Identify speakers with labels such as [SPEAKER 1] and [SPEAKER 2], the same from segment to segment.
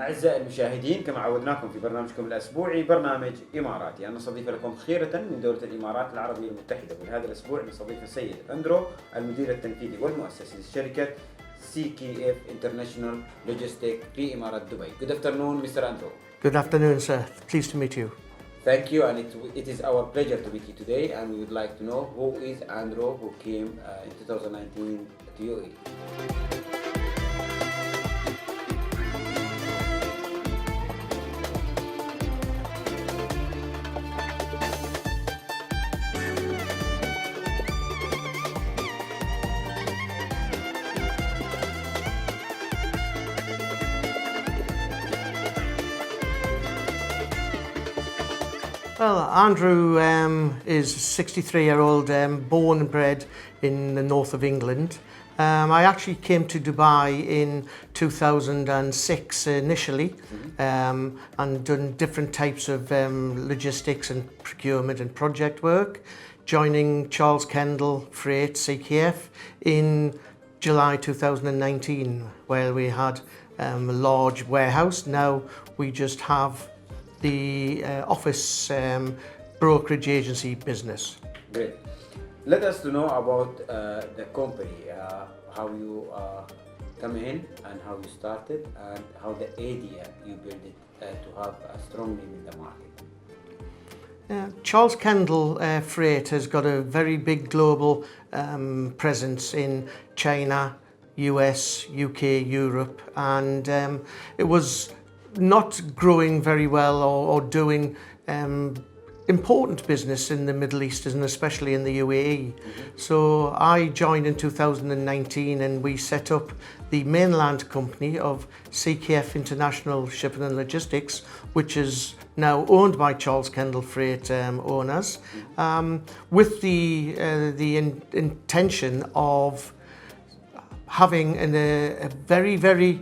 [SPEAKER 1] أعزائي المشاهدين، كما عودناكم في برنامجكم الأسبوعي برنامج إماراتي، أنا نستضيف لكم خيرة من دولة الإمارات العربية المتحدة، وفي هذا الأسبوع نستضيف السيد أندرو المدير التنفيذي والمؤسسي لشركة CKF International Logistics في إمارات دبي. Good afternoon, Mr. Andrew.
[SPEAKER 2] Good afternoon, sir. Pleased to meet you.
[SPEAKER 1] Thank you, and it is our pleasure to meet you today, and we would like to know who is Andrew who came in 2019 to UAE.
[SPEAKER 2] Well, Andrew is a 63-year-old, born and bred in the north of England. I actually came to Dubai in 2006 initially, and done different types of logistics and procurement and project work, joining Charles Kendall Freight, CKF, in July 2019, where we had a large warehouse. Now we just have the office brokerage agency business.
[SPEAKER 1] Great. Let us know about the company, how you come in and how you started and how the idea you built it to have a strong name in the market.
[SPEAKER 2] Charles Kendall Freight has got a very big global presence in China, US, UK, Europe, and it was not growing very well or doing important business in the Middle East and especially in the UAE. So I joined in 2019 and we set up the mainland company of CKF International Shipping and Logistics, which is now owned by Charles Kendall Freight owners, with the intention of having a very, very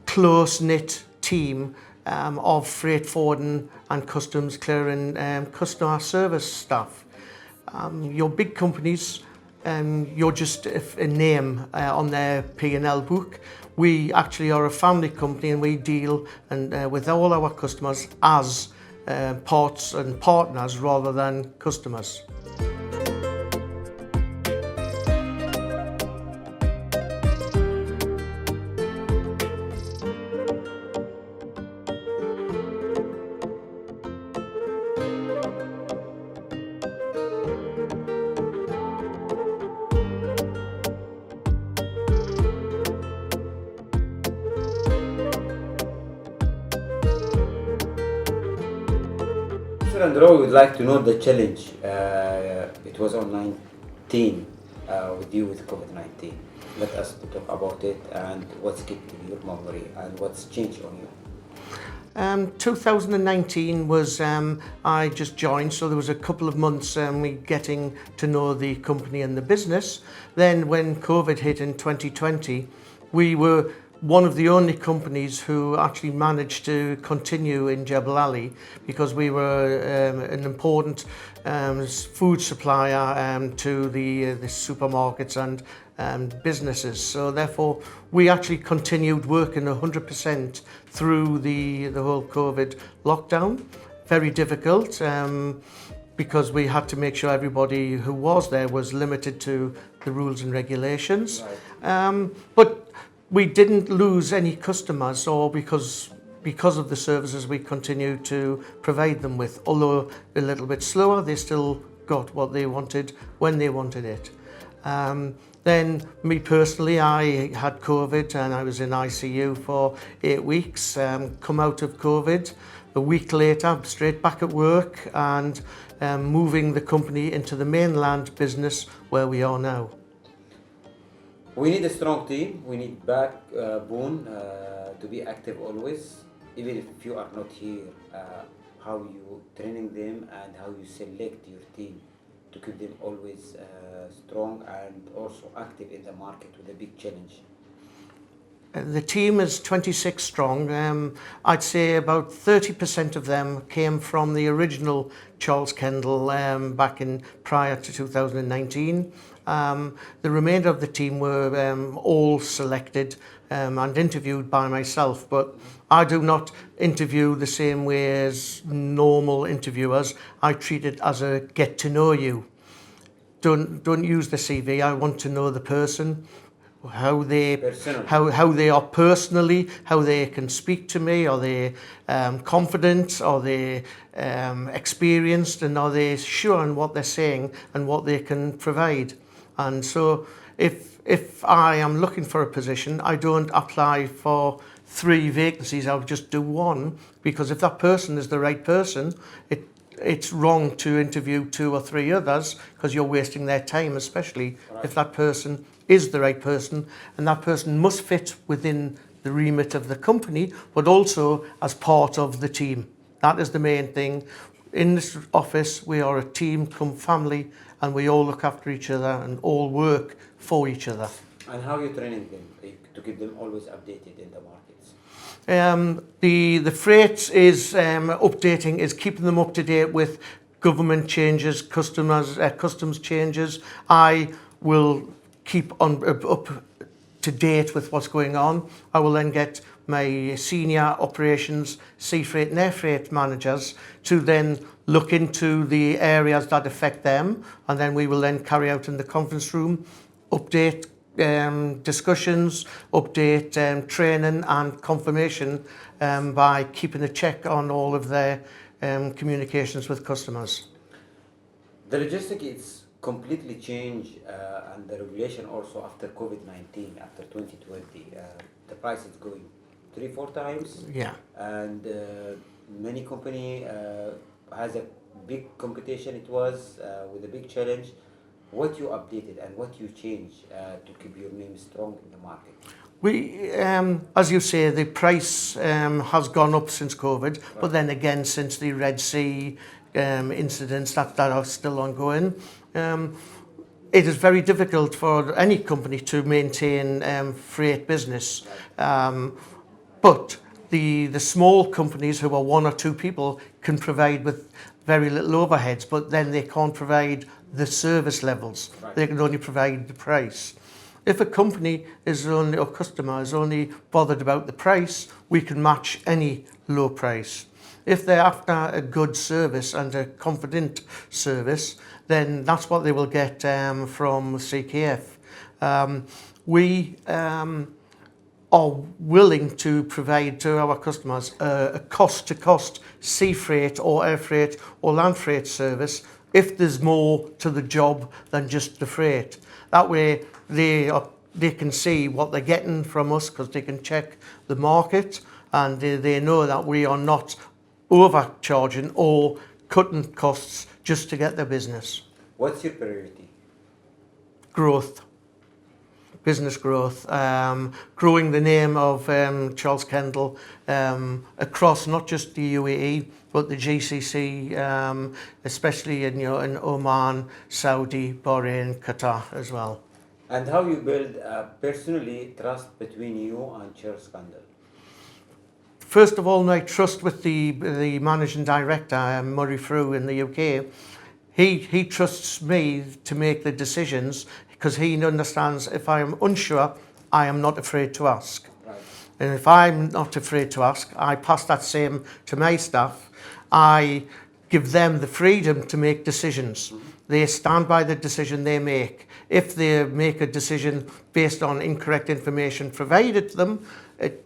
[SPEAKER 2] close-knit team of freight forwarding and customs clearing customer service staff. Your big companies, you're just a name on their P&L book. We actually are a family company and we deal with all our customers as parts and partners rather than customers.
[SPEAKER 1] Andrew, we would like to know the challenge. It was on 19 with you with COVID-19. Let us talk about it and what's kept in your memory and what's changed on you.
[SPEAKER 2] 2019 was, I just joined, so there was a couple of months we getting to know the company and the business. Then when COVID hit in 2020, we were one of the only companies who actually managed to continue in Jebel Ali because we were an important food supplier to the supermarkets and businesses. So therefore, we actually continued working 100% through the whole COVID lockdown. Very difficult because we had to make sure everybody who was there was limited to the rules and regulations. Right. But we didn't lose any customers, or because of the services we continue to provide them with. Although a little bit slower, they still got what they wanted when they wanted it. Then me personally, I had COVID and I was in ICU for 8 weeks. Come out of COVID, a week later, straight back at work and moving the company into the mainland business where we are now.
[SPEAKER 1] We need a strong team. We need backbone to be active always, even if you are not here. How you training them and how you select your team to keep them always strong and also active in the market with a big challenge.
[SPEAKER 2] The team is 26 strong. I'd say about 30% of them came from the original Charles Kendall back in prior to 2019, The remainder of the team were all selected and interviewed by myself, but I do not interview the same way as normal interviewers. I treat it as a get to know you. Don't use the CV. I want to know the person, how they are personally, how they can speak to me. Are they confident? Are they experienced? And are they sure in what they're saying and what they can provide? And so if I am looking for a position, I don't apply for 3 vacancies. I'll just do one, because if that person is the right person, it's wrong to interview 2 or 3 others, because you're wasting their time, especially if that person is the right person, and that person must fit within the remit of the company, but also as part of the team. That is the main thing. In this office, we are a team come family, and we all look after each other and all work for each other.
[SPEAKER 1] And how are you training them to keep them always updated in the markets?
[SPEAKER 2] The freight is updating, is keeping them up to date with government changes, customs changes. I will keep on up to date with what's going on. I will then get my senior operations, sea freight and air freight managers to then look into the areas that affect them, and then we will then carry out in the conference room update discussions, update training and confirmation by keeping a check on all of their communications with customers.
[SPEAKER 1] The logistics is completely changed and the regulation also after COVID-19, after 2020. The price is going 3-4 times.
[SPEAKER 2] Yeah.
[SPEAKER 1] And many company has a big competition. It was with a big challenge. What you updated and what you changed to keep your name strong in the market?
[SPEAKER 2] We, as you say, the price has gone up since COVID, right. But then again since the Red Sea incidents that are still ongoing. It is very difficult for any company to maintain freight business. But the small companies who are 1 or 2 people can provide with very little overheads, but then they can't provide the service levels. Right. They can only provide the price. If a company is only, or customer is only bothered about the price, we can match any low price. If they're after a good service and a confident service, then that's what they will get from CKF. We are willing to provide to our customers a cost-to-cost sea freight or air freight or land freight service if there's more to the job than just the freight. That way they can see what they're getting from us, because they can check the market and they know that we are not overcharging or cutting costs just to get their business.
[SPEAKER 1] What's your priority?
[SPEAKER 2] Growth. Business growth, growing the name of Charles Kendall across not just the UAE but the GCC, especially in Oman, Saudi, Bahrain, Qatar as well.
[SPEAKER 1] And how you build personally trust between you and Charles Kendall?
[SPEAKER 2] First of all, my trust with the managing director, Murray Frew in the UK. He trusts me to make the decisions, because he understands if I am unsure, I am not afraid to ask. Right. And if I'm not afraid to ask, I pass that same to my staff. I give them the freedom to make decisions. Mm-hmm. They stand by the decision they make. If they make a decision based on incorrect information provided to them,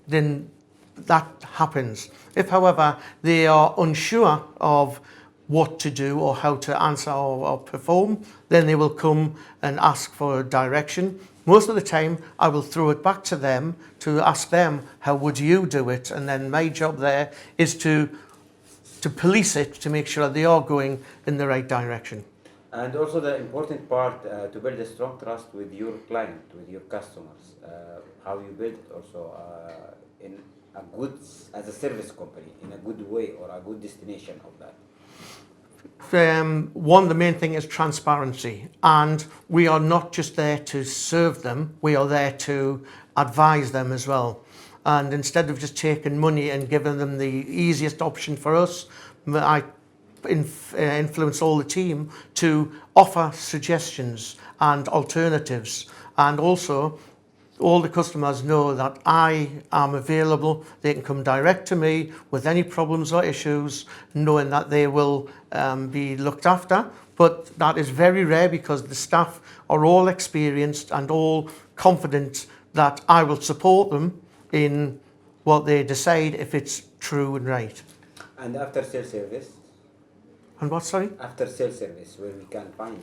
[SPEAKER 2] then that happens. If, however, they are unsure of what to do or how to answer or perform, then they will come and ask for direction. Most of the time, I will throw it back to them to ask them, how would you do it? And then my job there is to police it, to make sure they are going in the right direction.
[SPEAKER 1] And also the important part, to build a strong trust with your client, with your customers, how you build it also in a good, as a service company, in a good way or a good destination of that.
[SPEAKER 2] The main thing is transparency, and we are not just there to serve them, we are there to advise them as well. And instead of just taking money and giving them the easiest option for us, I influence all the team to offer suggestions and alternatives, and also all the customers know that I am available. They can come direct to me with any problems or issues, knowing that they will be looked after. But that is very rare because the staff are all experienced and all confident that I will support them in what they decide if it's true and right.
[SPEAKER 1] And after sales service?
[SPEAKER 2] And what, sorry?
[SPEAKER 1] After sales service, where we can find?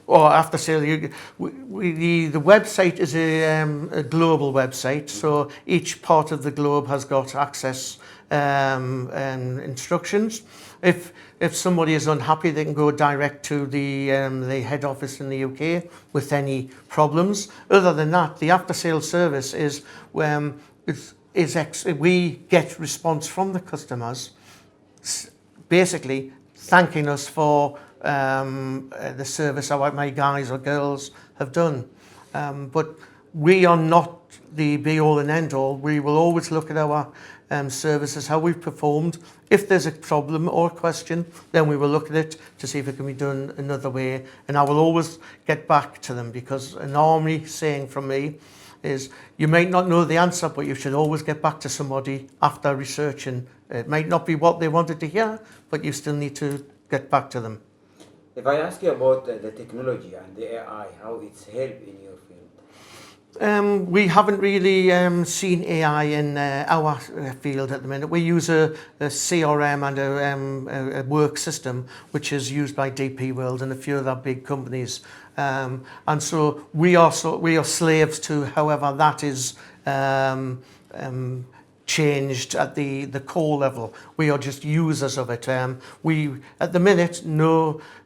[SPEAKER 2] Or after sale, the website is a global website, so each part of the globe has got access instructions. If somebody is unhappy, they can go direct to the head office in the UK with any problems. Other than that, the after sale service is we get response from the customers, basically thanking us for the service my guys or girls have done. But we are not the be all and end all. We will always look at our services, how we've performed. If there's a problem or a question, then we will look at it to see if it can be done another way. And I will always get back to them, because an army saying from me is, you might not know the answer, but you should always get back to somebody after researching. It might not be what they wanted to hear, but you still need to get back to them.
[SPEAKER 1] If I ask you about the technology and the AI, how it's helped in your field?
[SPEAKER 2] We haven't really seen AI in our field at the minute. We use a CRM and a work system which is used by DP World and a few other big companies, and so we are slaves to however that is changed at the core level. We are just users of it. We at the minute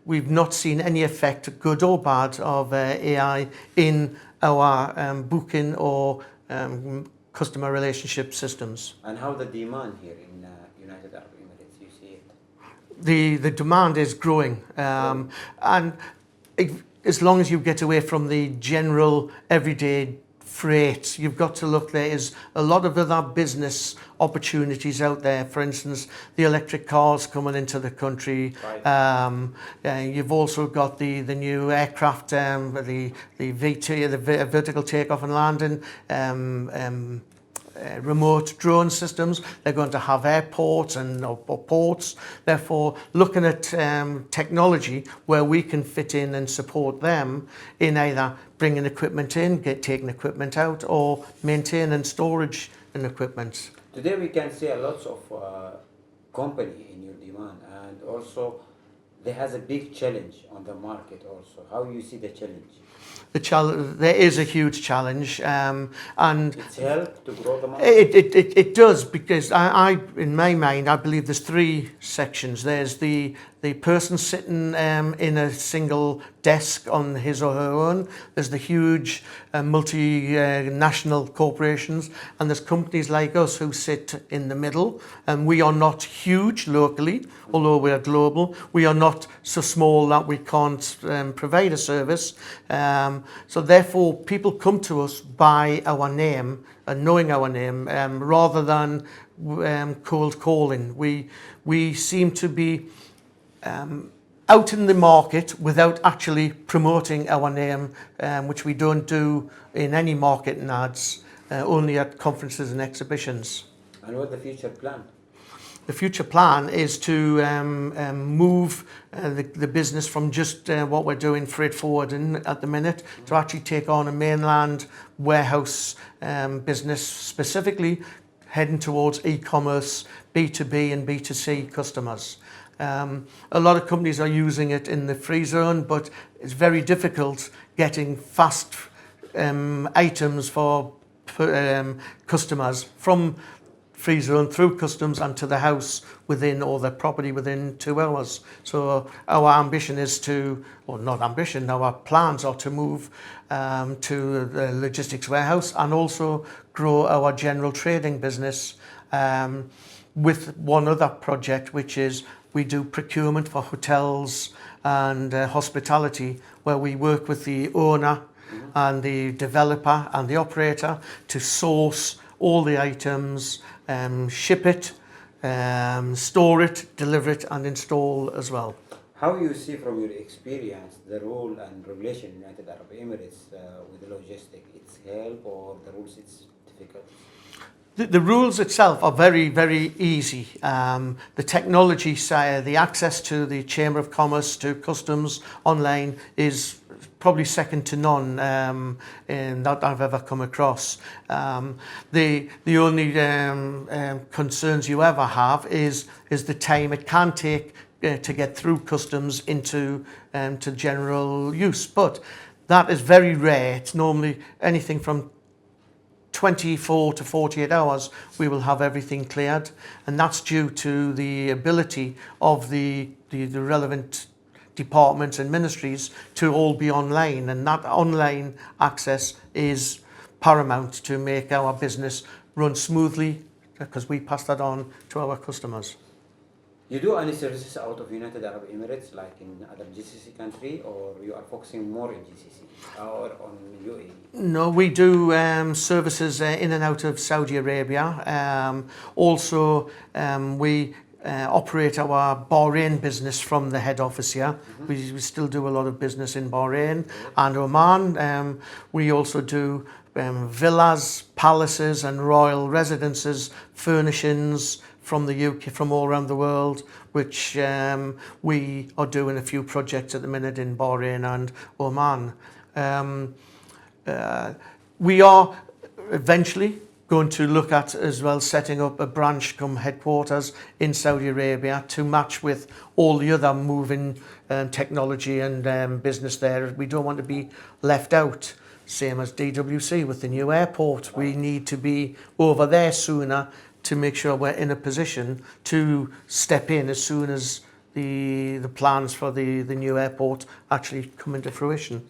[SPEAKER 2] we've not seen any effect, good or bad, of AI in our booking or customer relationship systems.
[SPEAKER 1] And how the demand here in United Arab Emirates, you see it?
[SPEAKER 2] The demand is growing, and as long as you get away from the general everyday freight, you've got to look. There is a lot of other business opportunities out there. For instance, the electric cars coming into the country. Right. You've also got the new aircraft, the VT, the vertical takeoff and landing, remote drone systems. They're going to have airports or ports. Therefore, looking at technology where we can fit in and support them in either bringing equipment in, taking equipment out, or maintaining storage and equipment.
[SPEAKER 1] Today we can see a lot of company in your demand, and also there has a big challenge on the market also. How you see the challenge?
[SPEAKER 2] There is a huge challenge, and
[SPEAKER 1] it's helped to grow the market.
[SPEAKER 2] It does, because I in my mind I believe there's three sections. There's the person sitting in a single desk on his or her own. There's the huge multinational corporations, and there's companies like us who sit in the middle. And we are not huge locally, although we are global. We are not so small that we can't provide a service. So therefore, people come to us by our name and knowing our name, rather than cold calling. We seem to be out in the market without actually promoting our name, which we don't do in any marketing ads, only at conferences and exhibitions.
[SPEAKER 1] And what's the future plan?
[SPEAKER 2] The future plan is to move the business from just what we're doing freight forwarding at the minute to actually take on a mainland warehouse business, specifically heading towards e-commerce, B2B and B2C customers. A lot of companies are using it in the free zone, but it's very difficult getting fast items for customers from free zone through customs and to the house within, or the property within 2 hours. So our ambition is to, or not ambition, our plans are to move to the logistics warehouse and also grow our general trading business with one other project, which is we do procurement for hotels and hospitality, where we work with the owner and the developer and the operator to source all the items, ship it, store it, deliver it and install as well.
[SPEAKER 1] How you see from your experience the rule and regulation in United Arab Emirates with the logistic? It's help or the rules it's difficult?
[SPEAKER 2] The rules itself are very, very easy. The technology side, the access to the Chamber of Commerce, to customs online is probably second to none that I've ever come across. The only concerns you ever have is the time it can take to get through customs into to general use. But that is very rare. It's normally anything from 24 to 48 hours we will have everything cleared, and that's due to the ability of the relevant departments and ministries to all be online, and that online access is paramount to make our business run smoothly because we pass that on to our customers.
[SPEAKER 1] You do any services out of United Arab Emirates like in other GCC country, or you are focusing more in GCC or on UAE?
[SPEAKER 2] No, we do services in and out of Saudi Arabia. Also, we operate our Bahrain business from the head office here. We still do a lot of business in Bahrain and Oman. We also do villas, palaces and royal residences, furnishings from the UK, from all around the world, which we are doing a few projects at the minute in Bahrain and Oman. We are eventually going to look at as well setting up a branch come headquarters in Saudi Arabia to match with all the other moving technology and business there. We don't want to be left out. Same as DWC with the new airport. We need to be over there sooner to make sure we're in a position to step in as soon as the plans for the new airport actually come into fruition.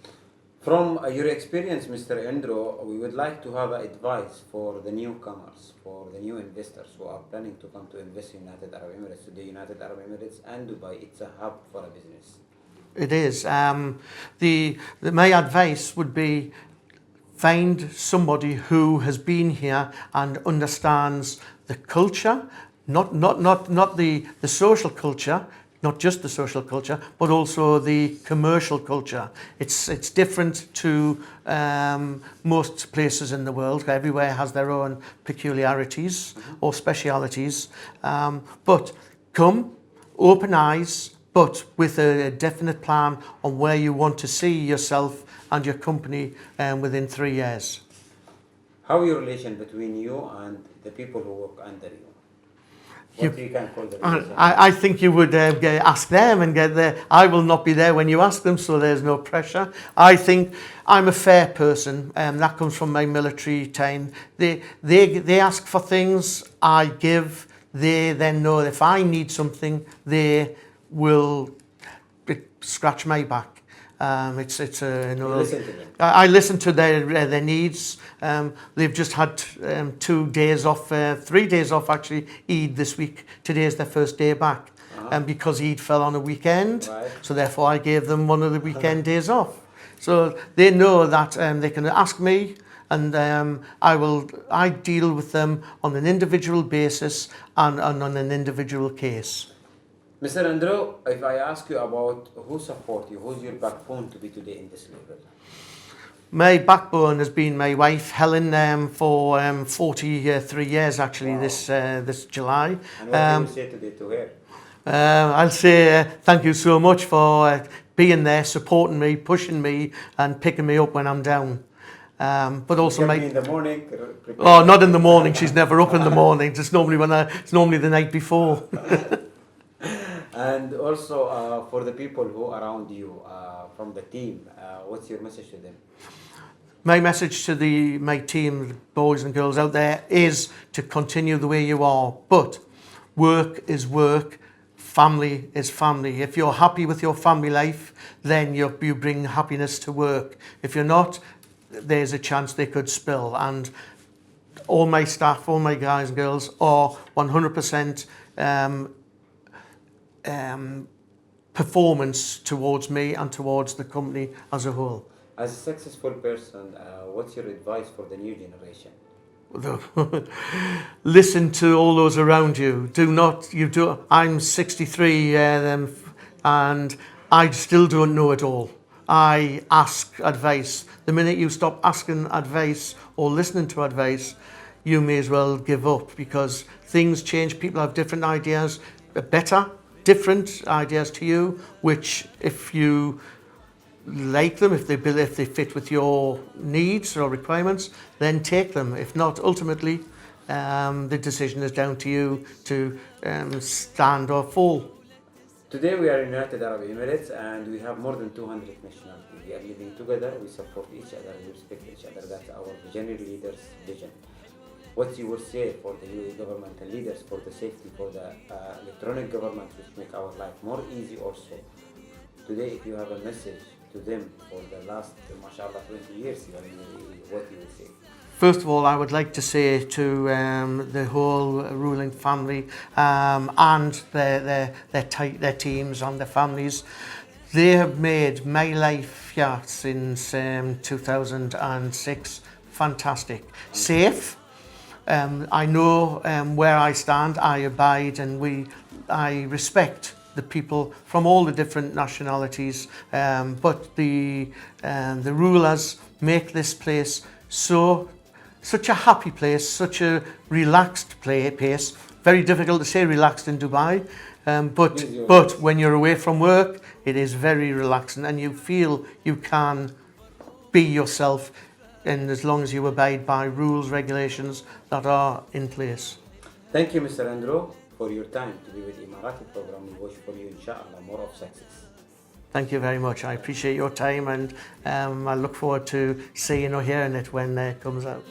[SPEAKER 1] From your experience, Mr. Andrew, we would like to have advice for the newcomers, for the new investors who are planning to come to invest in United Arab Emirates. Today, United Arab Emirates and Dubai, it's a hub for a business.
[SPEAKER 2] It is. My advice would be find somebody who has been here and understands the culture, not the social culture, not just the social culture, but also the commercial culture. It's different to most places in the world. Everywhere has their own peculiarities or specialities. But come, open eyes, but with a definite plan on where you want to see yourself and your company within 3 years.
[SPEAKER 1] How is your relation between you and the people who work under you? What you can call the relation?
[SPEAKER 2] I think you would ask them and get there. I will not be there when you ask them, so there's no pressure. I think I'm a fair person, and that comes from my military time. They ask for things, I give. They then know if I need something, they will scratch my back. Listen to them. I listen to their needs. They've just had 2 days off, 3 days off actually, Eid this week. Today is their first day back. Because Eid fell on a weekend, right. So therefore I gave them one of the weekend days off. So they know that they can ask me, and I deal with them on an individual basis and on an individual case.
[SPEAKER 1] Mr. Andrew, if I ask you about who support you, who's your backbone to be today in this level?
[SPEAKER 2] My backbone has been my wife, Helen, for 43 years actually. Wow. This July.
[SPEAKER 1] And what do you say today to her?
[SPEAKER 2] I'll say thank you so much for being there, supporting me, pushing me and picking me up when I'm down. But also
[SPEAKER 1] in the morning?
[SPEAKER 2] Oh, not in the morning. She's never up in the morning. It's normally the night before.
[SPEAKER 1] And also for the people who are around you, from the team, what's your message to them?
[SPEAKER 2] My message to my team, the boys and girls out there, is to continue the way you are. But work is work, family is family. If you're happy with your family life, then you bring happiness to work. If you're not, there's a chance they could spill. And all my staff, all my guys and girls are 100% performance towards me and towards the company as a whole.
[SPEAKER 1] As a successful person, what's your advice for the new generation?
[SPEAKER 2] listen to all those around you. I'm 63 and I still don't know it all. I ask advice. The minute you stop asking advice or listening to advice, you may as well give up, because things change. People have different ideas, better, different ideas to you, which if you like them, if they fit with your needs or requirements, then take them. If not, ultimately, the decision is down to you to stand or fall.
[SPEAKER 1] Today we are in United Arab Emirates and we have more than 200 nationalities. We are living together, we support each other, we respect each other. That's our visionary leaders' vision. What you would say for the UAE government and leaders for the safety, for the electronic government, which make our life more easy also. Today, if you have a message to them for the last, mashallah, 20 years, you are in UAE, what you would say?
[SPEAKER 2] First of all, I would like to say to the whole ruling family and their teams and their families, they have made my life here since 2006 fantastic, safe. I know where I stand, I abide, and I respect the people from all the different nationalities, but the rulers make this place such a happy place, such a relaxed place. Very difficult to say relaxed in Dubai, but when you're away from work, it is very relaxing, and you feel you can be yourself, and as long as you abide by rules, regulations that are in place.
[SPEAKER 1] Thank you, Mr. Andrew, for your time to be with EMARATI program. We wish for you, inshallah, more of success.
[SPEAKER 2] Thank you very much. I appreciate your time, and I look forward to seeing or hearing it when it comes out.